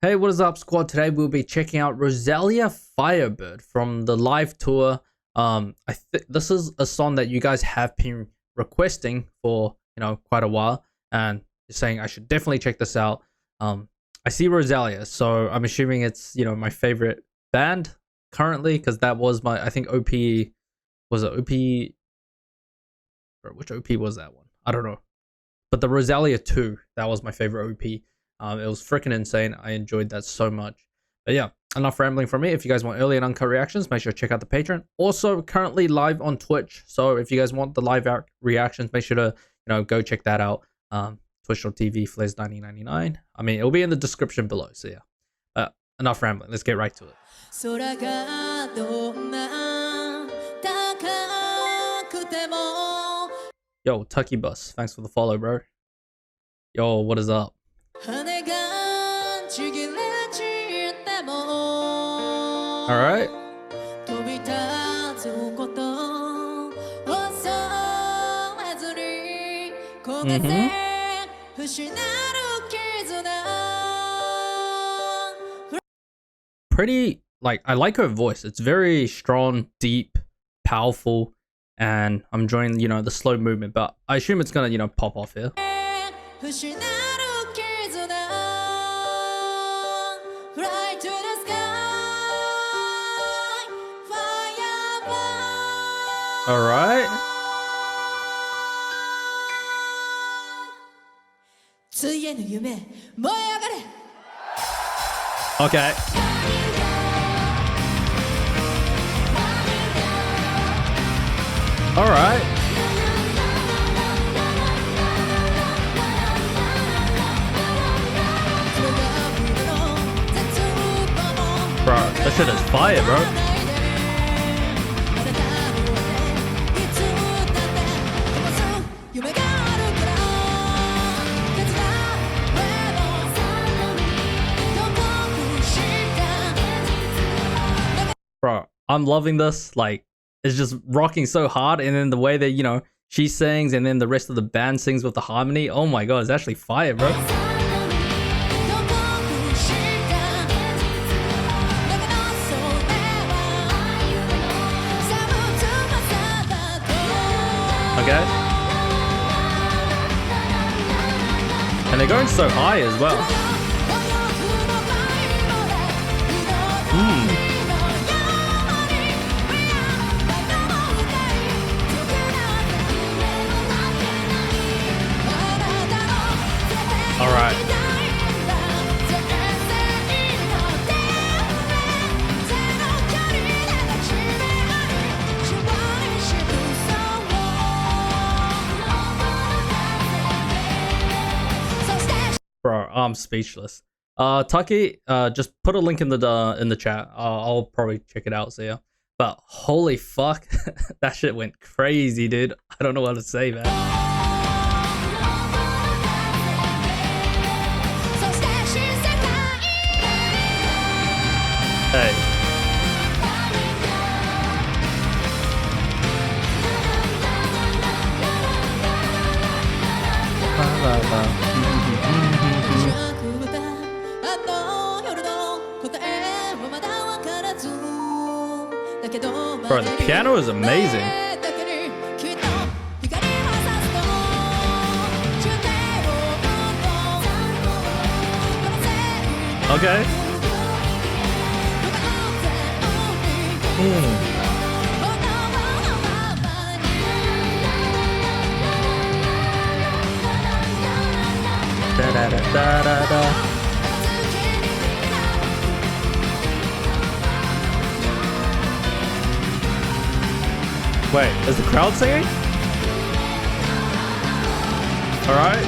Hey, what is up, squad? Today we'll be checking out Roselia Firebird from the live tour. I think this is a song that you guys have been requesting for, quite a while, and you're saying I should definitely check this out. I see Roselia, so I'm assuming it's, my favorite band currently, because that was my, I think OP, was it OP? Bro, which OP was that one? I don't know. But the Roselia 2, that was my favorite OP. It was freaking insane. I enjoyed that so much. But yeah, enough rambling from me. If you guys want early and uncut reactions, make sure to check out the Patreon. Also, currently live on Twitch. So if you guys want the live reactions, make sure to, go check that out. Twitch.tv Flares1999. I mean, it'll be in the description below. So yeah, enough rambling. Let's get right to it. Yo, Tucky Bus, thanks for the follow, bro. Yo, what is up? Alright. Pretty, I like her voice. It's very strong, deep, powerful, and I'm enjoying, the slow movement, but I assume it's gonna, pop off here. All right. Okay. All right. Bro, that shit is fire, bro. Bro, I'm loving this. It's just rocking so hard, and then the way that, she sings and then the rest of the band sings with the harmony. Oh my god, it's actually fire, bro. Okay. And they're going so high as well. All right. Bro, I'm speechless. Tucky, just put a link in the chat. I'll probably check it out. So yeah. But holy fuck, that shit went crazy, dude. I don't know what to say, man. Hey. Bro, the piano is amazing. Okay. Da da da da da da. Wait, is the crowd singing? All right.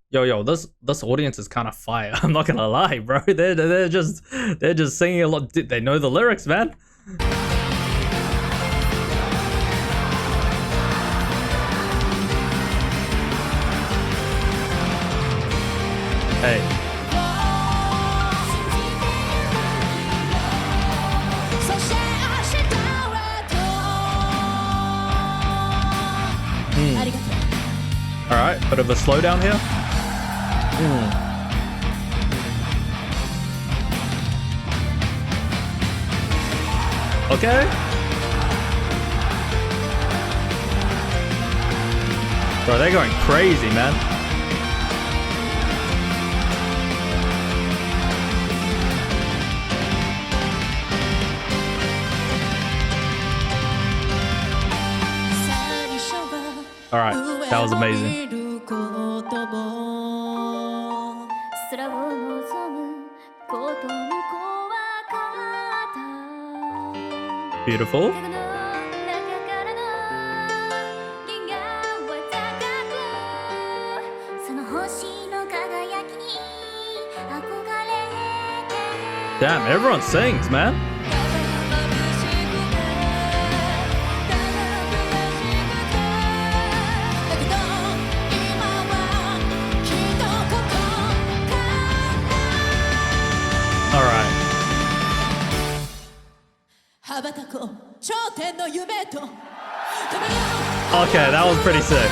Yo, this audience is kind of fire. I'm not gonna lie, bro. They're just singing a lot. They know the lyrics, man. Hey. All right, bit of a slowdown here. Okay. Bro, they're going crazy, man. All right, that was amazing. Beautiful. Damn, everyone sings, man. All right. Okay, that was pretty sick.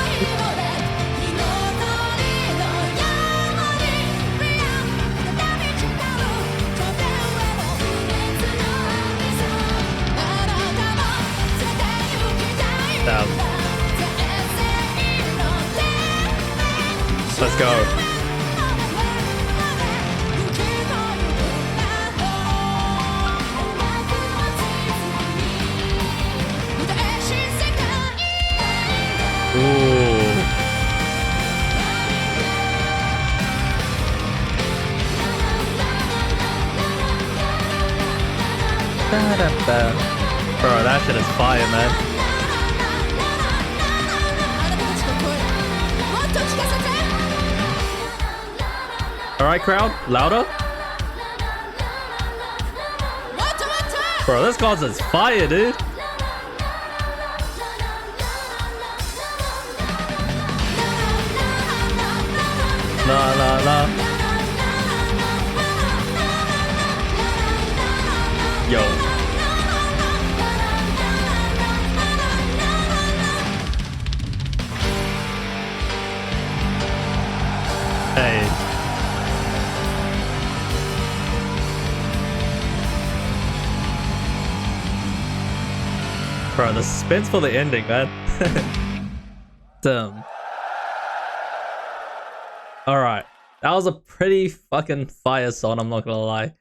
Let's go. Ooh. Bro, that shit is fire, man. Alright, crowd, louder. Bro, this concert's fire, dude. La la la. Yo. Hey. Bro, the suspense for the ending, man. Damn. Alright. That was a pretty fucking fire song, I'm not gonna lie.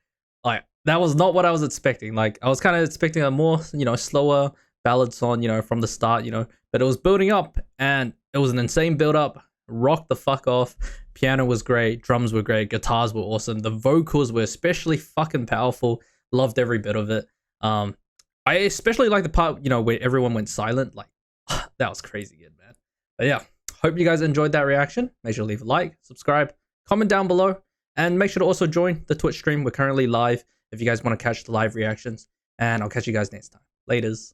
Like, that was not what I was expecting. Like, I was kind of expecting a more, slower ballad song, from the start, but it was building up and it was an insane build up. Rocked the fuck off. Piano was great. Drums were great. Guitars were awesome. The vocals were especially fucking powerful. Loved every bit of it. I especially like the part, where everyone went silent. Like, that was crazy good, man. But yeah, hope you guys enjoyed that reaction. Make sure to leave a like, subscribe, comment down below, and make sure to also join the Twitch stream. We're currently live if you guys want to catch the live reactions. And I'll catch you guys next time. Laters.